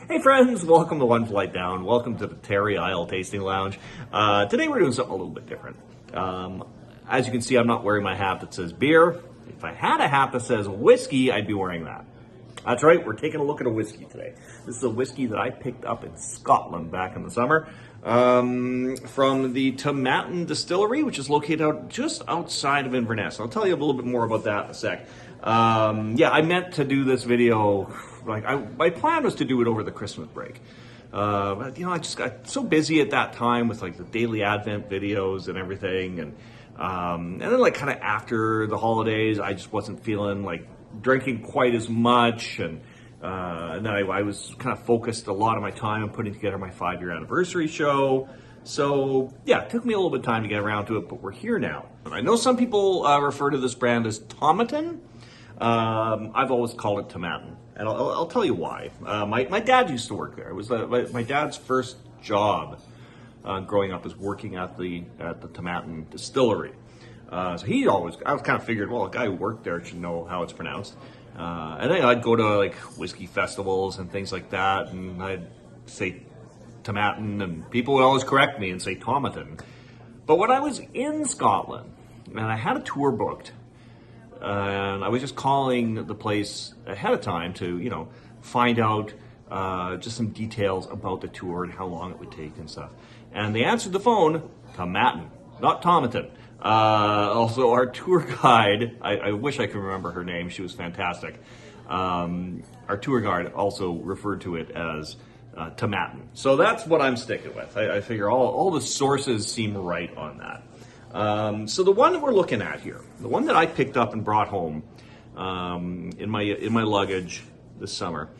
Hey friends, welcome to One Flight Down. Welcome to the Terry Isle Tasting Lounge. Today we're doing something a little bit different. As you can see, I'm not wearing my hat that says beer. If I had a hat that says whiskey, I'd be wearing that. That's right, we're taking a look at a whiskey today. This is a whiskey that I picked up in Scotland back in the summer from the Tomatin Distillery, which is located just outside of Inverness. I'll tell you a little bit more about that in a sec. I meant to do this video, my plan was to do it over the Christmas break. But I just got so busy at that time with the daily Advent videos and everything. And then kind of after the holidays, I just wasn't feeling drinking quite as much. And then I was kind of focused a lot of my time on putting together my 5-year anniversary show. So yeah, it took me a little bit of time to get around to it, but we're here now. And I know some people refer to this brand as Tomatin. I've always called it Tomatin, and I'll tell you why. My dad used to work there. It was my dad's first job growing up was working at the Tomatin Distillery. So I was kind of figured, well, a guy who worked there should know how it's pronounced. And then I'd go to whiskey festivals and things like that, and I'd say Tomatin, and people would always correct me and say Tomatin. But when I was in Scotland, and I had a tour booked, and I was just calling the place ahead of time to, find out just some details about the tour and how long it would take and stuff. And they answered the phone, Tomatin, not Tomatin. Also, our tour guide, I wish I could remember her name. She was fantastic. Our tour guide also referred to it as Tomatin. So that's what I'm sticking with. I figure all the sources seem right on that. So the one that we're looking at here, the one that I picked up and brought home in my luggage this summer,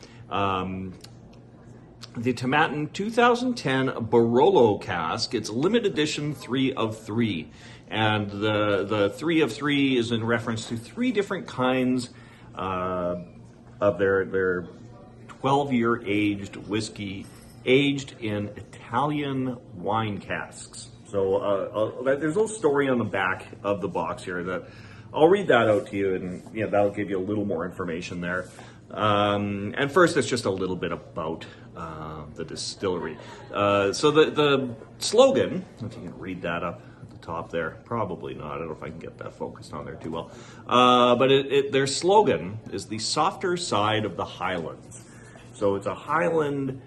the Tomatin 2010 Barolo cask. It's a limited edition 3 of 3, and the 3 of 3 is in reference to 3 different kinds of their 12-year aged whiskey, aged in Italian wine casks. So there's a little story on the back of the box here that I'll read that out to you, and that'll give you a little more information there. And first, it's just a little bit about the distillery. So the slogan, if you can read that up at the top there, probably not. I don't know if I can get that focused on there too well. But their slogan is the softer side of the Highlands. So it's a Highland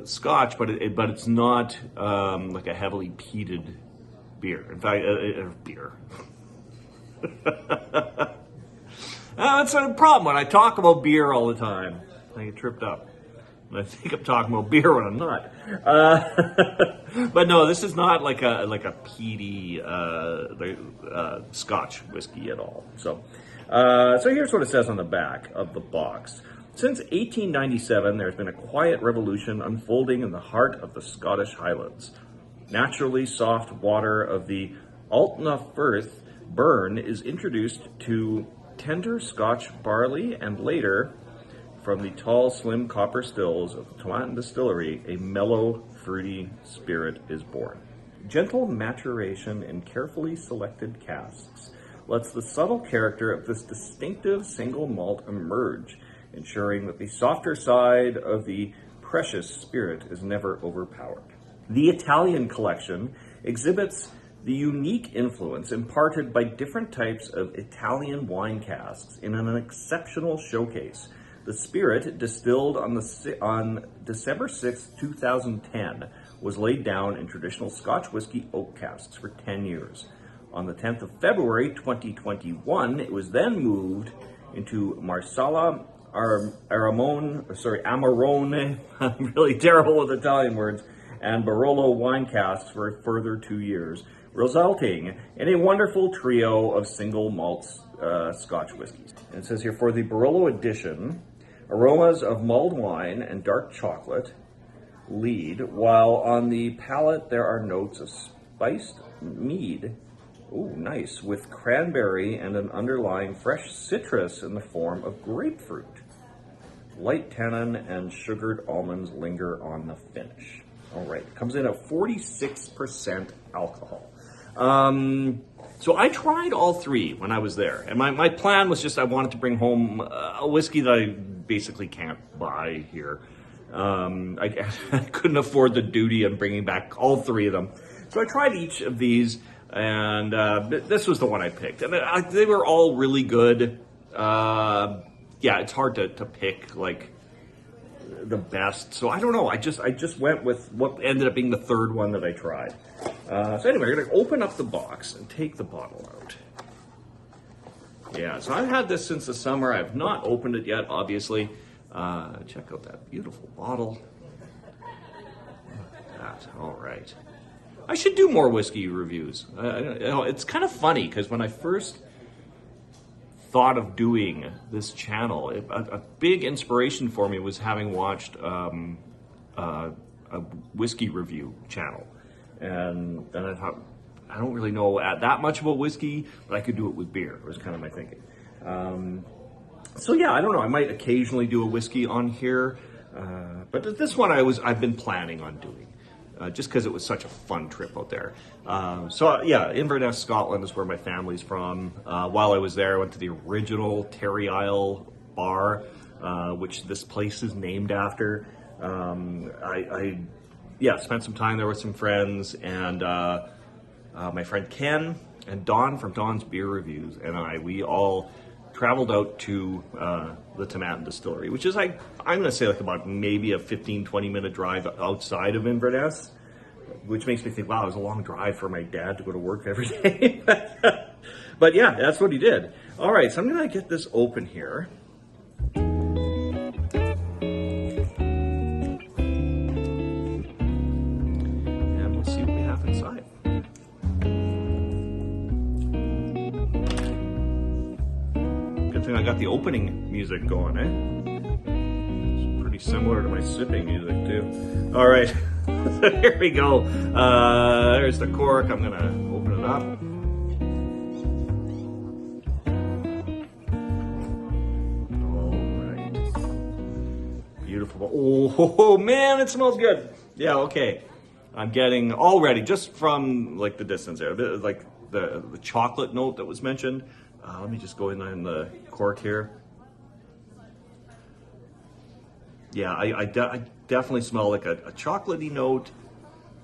Scotch, but it's not like a heavily peated beer. In fact, beer. That's a problem when I talk about beer all the time. I get tripped up. I think I'm talking about beer when I'm not. But no, this is not like a peaty Scotch whiskey at all. So here's what it says on the back of the box. Since 1897, there's been a quiet revolution unfolding in the heart of the Scottish Highlands. Naturally soft water of the Altna Firth burn is introduced to tender Scotch barley, and later, from the tall, slim copper stills of the Tomatin Distillery, a mellow, fruity spirit is born. Gentle maturation in carefully selected casks lets the subtle character of this distinctive single malt emerge, ensuring that the softer side of the precious spirit is never overpowered. The Italian collection exhibits the unique influence imparted by different types of Italian wine casks in an exceptional showcase. The spirit, distilled on December 6, 2010, was laid down in traditional Scotch whiskey oak casks for 10 years. On the 10th of February 2021, it was then moved into Marsala Amarone, I'm really terrible with Italian words, and Barolo wine casks for a further 2 years, resulting in a wonderful trio of single malt Scotch whiskeys. And it says here, for the Barolo edition, aromas of mulled wine and dark chocolate lead, while on the palate there are notes of spiced mead. Ooh, nice, with cranberry and an underlying fresh citrus in the form of grapefruit. Light tannin and sugared almonds linger on the finish. All right, it comes in at 46% alcohol. So I tried all 3 when I was there, and my plan was just I wanted to bring home a whiskey that I basically can't buy here. I couldn't afford the duty of bringing back all 3 of them. So I tried each of these, and this was the one I picked. And they were all really good. Yeah, it's hard to pick like the best. So I don't know. I just went with what ended up being the 3rd one that I tried. So anyway, we're gonna open up the box and take the bottle out. Yeah, so I've had this since the summer. I've not opened it yet, obviously. Check out that beautiful bottle. Look at that. All right. I should do more whiskey reviews. It's kind of funny because when I first thought of doing this channel, a big inspiration for me was having watched a whiskey review channel. And then I thought, I don't really know that much about whiskey, but I could do it with beer, was kind of my thinking. So yeah, I don't know, I might occasionally do a whiskey on here, but this one I've been planning on doing. Just because it was such a fun trip out there. So yeah, Inverness, Scotland is where my family's from. While I was there, I went to the original Terry Isle bar, which this place is named after. I spent some time there with some friends, and my friend Ken and Don from Don's Beer Reviews and we all traveled out to the Tomatin Distillery, which is like, I'm going to say like about maybe a 15-20 minute drive outside of Inverness, which makes me think, wow, it was a long drive for my dad to go to work every day. But yeah, that's what he did. All right, so I'm going to get this open here. And we'll see what we have inside. I got the opening music going, It's pretty similar to my sipping music too. All right, so here we go. There's the cork. I'm gonna open it up. All right, beautiful. Oh man, it smells good. Yeah, okay. I'm getting already just from like the distance there, a bit like the chocolate note that was mentioned. Let me just go in on the cork here. Yeah, I definitely smell like a chocolatey note.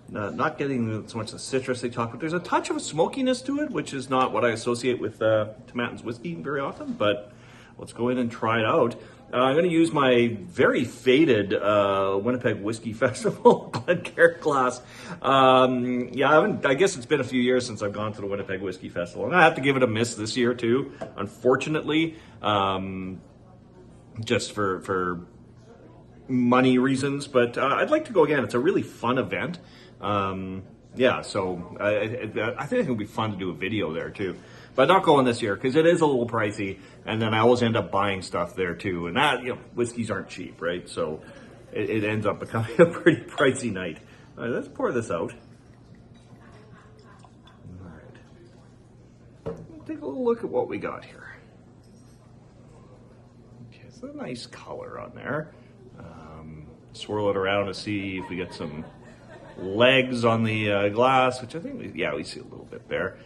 Not getting so much the citrus they talk about. There's a touch of a smokiness to it, which is not what I associate with Tomatin's whiskey very often, but let's go in and try it out. I'm going to use my very faded Winnipeg Whiskey Festival Glencairn glass. I guess it's been a few years since I've gone to the Winnipeg Whiskey Festival, and I have to give it a miss this year too, unfortunately, just for money reasons. But I'd like to go again. It's a really fun event. So I think it'll be fun to do a video there too. But not going this year because it is a little pricey, and then I always end up buying stuff there too. And that, whiskeys aren't cheap, right? So it ends up becoming a pretty pricey night. All right, let's pour this out. All right, take a little look at what we got here. Okay, it's a nice color on there. Swirl it around to see if we get some legs on the glass, which I think we see a little bit there.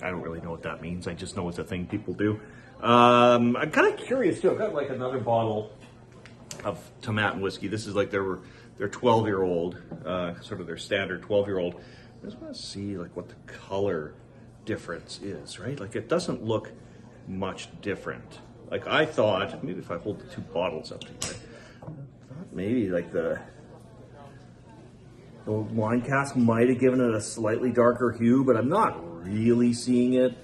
I don't really know what that means. I just know it's a thing people do. I'm kind of curious too. I've got like another bottle of Tomatin whiskey. This is like their 12-year-old, sort of their standard 12-year-old. I just want to see like what the color difference is, right? Like it doesn't look much different. Like I thought, maybe if I hold the 2 bottles up together, I thought maybe like the wine cask might have given it a slightly darker hue, but I'm not really seeing it.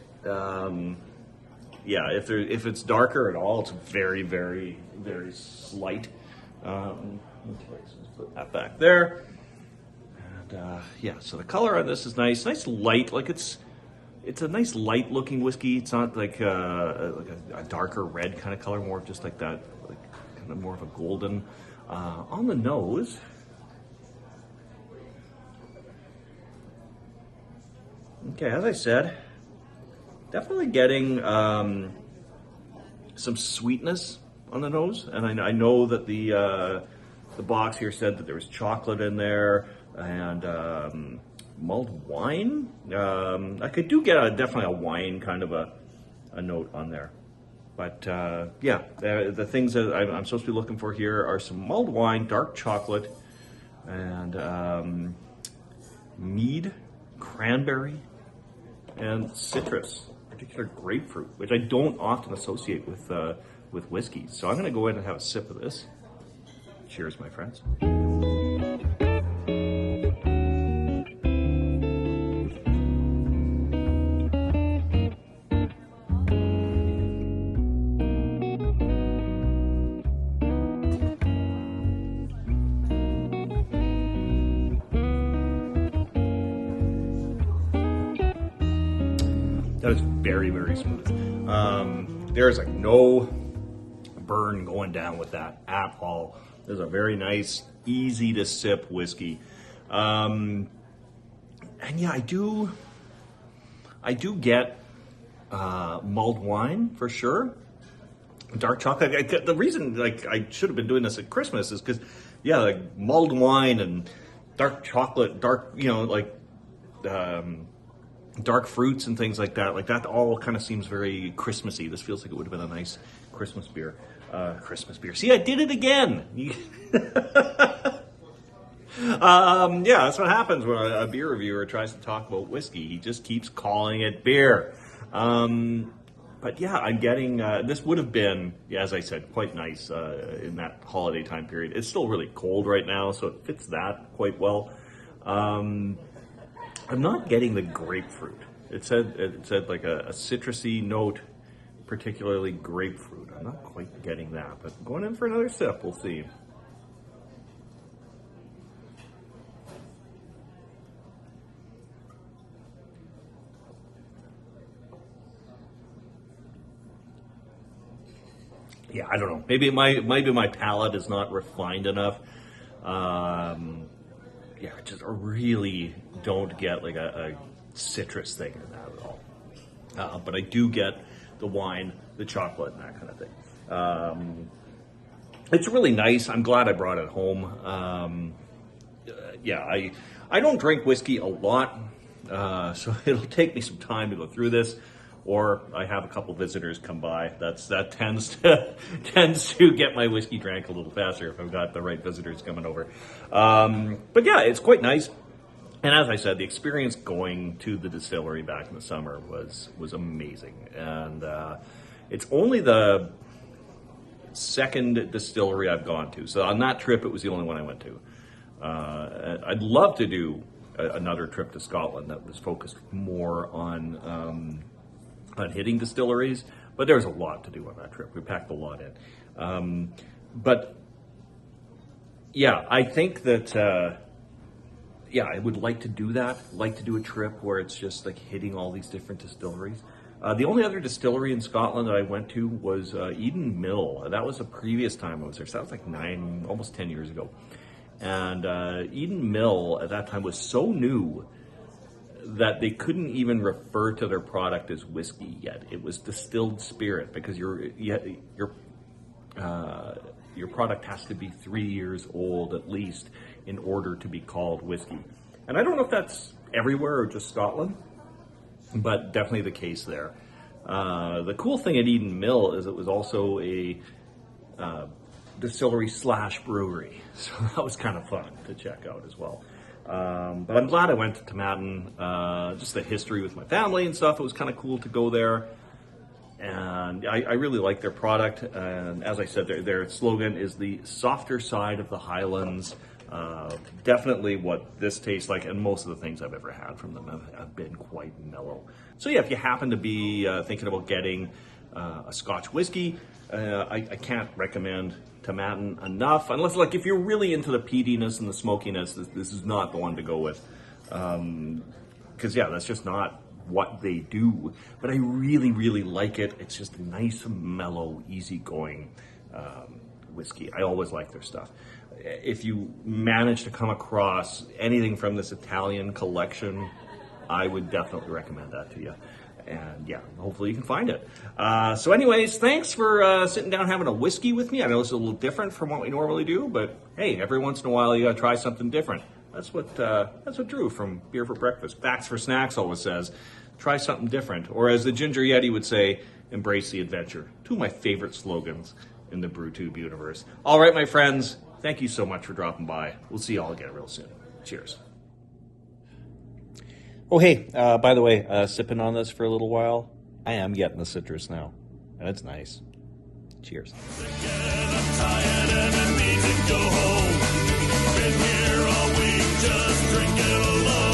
If it's darker at all, it's very, very, very slight. Let's put that back there. And so the color on this is nice light. Like it's a nice light looking whiskey. It's not like a darker red kind of color, more just like that, like kind of more of a golden on the nose. Okay, as I said, definitely getting some sweetness on the nose, and I know that the box here said that there was chocolate in there and mulled wine. I could get definitely a wine kind of a note on there. But yeah, the things that I'm supposed to be looking for here are some mulled wine, dark chocolate, and mead, cranberry, and citrus, particular grapefruit, which I don't often associate with whiskey. So I'm going to go ahead and have a sip of this. Cheers, my friends. That is very, very smooth. There's like no burn going down with that at all. There's a very nice, easy to sip whiskey. And yeah, I do get mulled wine for sure. Dark chocolate. The reason like I should have been doing this at Christmas is because yeah, like mulled wine and dark chocolate, dark fruits and things like that all kind of seems very Christmassy. This feels like it would have been a nice Christmas beer. See, I did it again. Yeah, that's what happens when a beer reviewer tries to talk about whiskey. He just keeps calling it beer. But yeah, I'm getting, this would have been, yeah, as I said, quite nice in that holiday time period. It's still really cold right now, so it fits that quite well. I'm not getting the grapefruit. It said like a citrusy note, particularly grapefruit. I'm not quite getting that, but going in for another sip, we'll see. Yeah, I don't know. Maybe my palate is not refined enough. Yeah, just really don't get like a citrus thing in that at all. But I do get the wine, the chocolate, and that kind of thing. It's really nice. I'm glad I brought it home. Yeah, I don't drink whiskey a lot, so it'll take me some time to go through this. Or I have a couple visitors come by. That tends to get my whiskey drank a little faster if I've got the right visitors coming over. But yeah, it's quite nice. And as I said, the experience going to the distillery back in the summer was amazing. And it's only the second distillery I've gone to. So on that trip, it was the only one I went to. I'd love to do another trip to Scotland that was focused more on hitting distilleries, but there was a lot to do on that trip. We packed a lot in. But yeah, I think that, yeah, I would like to do that, like to do a trip where it's just like hitting all these different distilleries. The only other distillery in Scotland that I went to was Eden Mill. That was the previous time I was there. So that was like almost 10 years ago. And Eden Mill at that time was so new that they couldn't even refer to their product as whiskey yet. It was distilled spirit because your product has to be 3 years old at least in order to be called whiskey. And I don't know if that's everywhere or just Scotland, but definitely the case there. The cool thing at Eden Mill is it was also a distillery / brewery, so that was kind of fun to check out as well. But I'm glad I went to Tomatin, just the history with my family and stuff. It was kind of cool to go there. And I really like their product. And as I said, their slogan is the softer side of the Highlands. Definitely what this tastes like, and most of the things I've ever had from them have been quite mellow. So yeah, if you happen to be thinking about getting a Scotch whiskey, I can't recommend Tomatin enough, unless like if you're really into the peatiness and the smokiness, this is not the one to go with, because yeah, that's just not what they do. But I really like it. It's just nice, mellow, easygoing whiskey. I always like their stuff. If you manage to come across anything from this Italian collection, I would definitely recommend that to you. And yeah, hopefully you can find it. So anyways, thanks for sitting down having a whiskey with me. I know it's a little different from what we normally do, but hey, every once in a while you gotta try something different. That's what Drew from Beer for Breakfast, Facts for Snacks always says. Try something different. Or as the Ginger Yeti would say, embrace the adventure. Two of my favorite slogans in the BrewTube universe. All right, my friends, thank you so much for dropping by. We'll see you all again real soon. Cheers. Oh, hey, by the way, sipping on this for a little while, I am getting the citrus now, and it's nice. Cheers. I'm tired and I need to go home. Been here all week, just drinking alone.